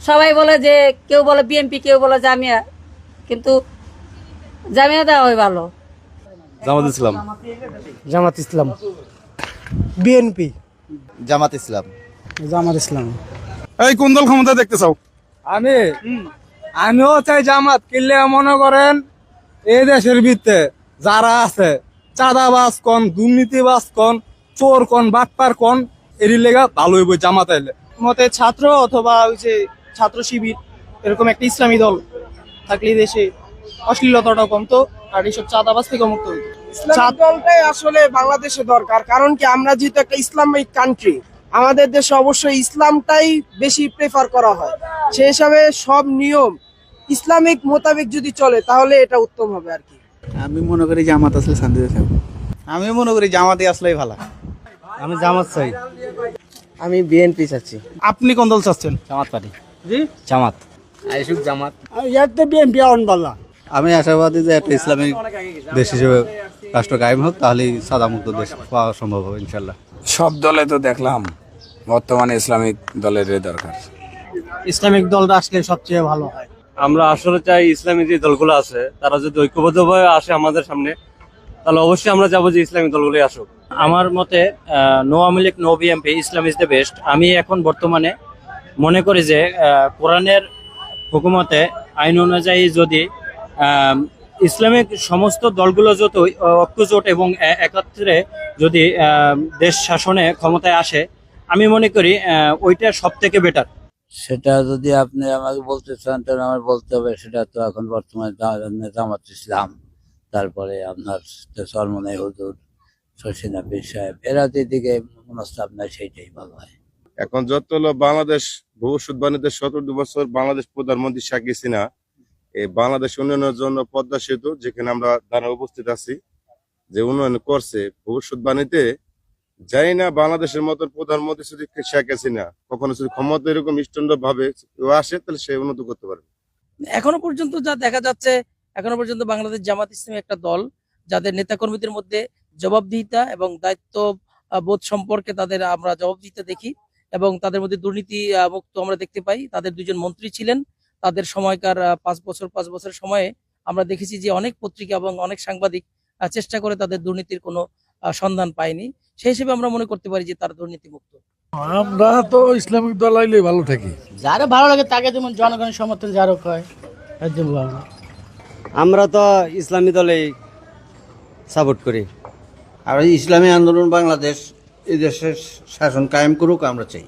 সবাই বলে যে কেউ বলে বিএনপি, কেউ বলে জামিয়া, কিন্তু জামিয়া দেওয়া হয় ভালো। জামাত ইসলাম। জামাত ইসলাম। বিএনপি। জামাত ইসলাম। জামাত ইসলাম। এই কোন দল ক্ষমতা দেখতে চাও? আমিও চাই জামাত, কিনলে মনে করেন এই দেশের ভিতরে যারা আছে চাঁদাবাজ কোন, দুর্নীতিবাজ কোন, চোর কোন, বাটপার কোন, এর লেগা ভালো হইব জামাত আইলে। মতে ছাত্র অথবা ওই যে ছাত্র শিবির এরকম একটা ইসলামী দল থাকলে দেশে অশ্লীলতাটা কমতো আর এইসব চাঁদাবাজ থেকে মুক্ত হইতো। দলটাই আসলে বাংলাদেশে দরকার, কারণ কি আমরা যেহেতু একটা ইসলামিক কান্ট্রি, আমাদের দেশে অবশ্যই ইসলামটাই বেশি প্রেফার করা হয়। সেই হিসাবে সব নিয়ম ইসলামিক মোতাবেক যদি চলে তাহলে এটা উত্তম হবে আর কি। আমি মনে করি জামাত আসলে শান্তিতে থাকবো। আমি মনে করি জামাতে আসলেই ভালো। আমি জামাত চাই। আমি বিএনপি চাচ্ছি। আপনি কোন দল চাচ্ছেন? জামাত পার্টি। জি, জামাত। আইসুক জামাত। ইয়াতে বিএনপি অনবালা। আমি আশাবাদী যে একটা ইসলামিক দেশ হিসেবে রাষ্ট্র কায়েম হোক, তাহলেই সাদামুক্ত দেশ পাওয়া সম্ভব হবে ইনশাল্লাহ। সব দলে তো দেখলাম, বর্তমানে ইসলামিক দলের দরকার। ইসলামিক দলটা আসলে সবচেয়ে ভালো হয়। আমরা আসলে চাই ইসলামী যে দলগুলো আছে তারা যদি ঐক্যবদ্ধভাবে আসে আমাদের সামনে, তাহলে অবশ্যই আমরা যাবো যে ইসলামী দলগুলোই আসুক। আমার মতে no Awami League, no BNP, Islam is the best. আমি এখন বর্তমানে মনে করি যে কোরআনের হুকুমতে আইন অনুযায়ী যদি ইসলামিক সমস্ত দলগুলো যত ঐক্যজোট এবং একত্রে যদি দেশ শাসনে ক্ষমতায় আসে, আমি মনে করি ওইটা সব থেকে বেটার। সেটা যদি আপনি আমাকে বলতে চান তাহলে আমার বলতে হবে, সেটা তো এখন বর্তমানে জামাত ইসলাম, তারপরে আপনার চরমনাই হুজুর, শশীনা পীর সাহেব, এরা যেদিকে মনস্তাব নেয় সেইটাই ভালো হয়। এখন যত হলো বাংলাদেশ ভবিষ্যৎবাণীতে 17 বছর বাংলাদেশ প্রধানমন্ত্রী শেখ হাসিনা এই বাংলাদেশ উন্নয়নের জন্য পদ্মা সেতু, যেখানে আমরা দ্বারা উপস্থিত আছি, যে উন্নয়ন করছে ভবিষ্যৎবাণীতে, জানি না বাংলাদেশের মতন প্রধানমন্ত্রী যদি শেখ হাসিনা কখনো যদি ক্ষমতা এরকম স্ট্যান্ড ভাবে আসে, তাহলে সে উন্নত করতে পারবে। এখনো পর্যন্ত যা দেখা যাচ্ছে, এখনো পর্যন্ত বাংলাদেশ জামাত ইসলামী একটা দল যাদের নেতাকর্মীদের মধ্যে জবাবদিহিতা এবং দায়িত্ব বোধ সম্পর্কে তাদের আমরা জবাবদিহিতা দেখি, এবং তাদের মধ্যে দুর্নীতি মুক্ত আমরা দেখতে পাই। তাদের দুজন মন্ত্রী ছিলেন, তাদের সময়কার 5 বছর সময়ে আমরা দেখেছি যে অনেক পত্রিকা এবং অনেক সাংবাদিক চেষ্টা করে তাদের দুর্নীতির কোনো সন্ধান পায়নি। সেই হিসেবে আমরা মনে করতে পারি যে তারা দুর্নীতি মুক্ত। আমরা তো ইসলামিক দল আইলে ভালো থাকি। যারা ভালো লাগে তাকে যেমন জনগণের সমর্থন যারও হয়। আমরা তো ইসলামী দলে সাপোর্ট করি। আর ইসলামী আন্দোলন বাংলাদেশ এই দেশের শাসন কায়েম করুক আমরা চাই।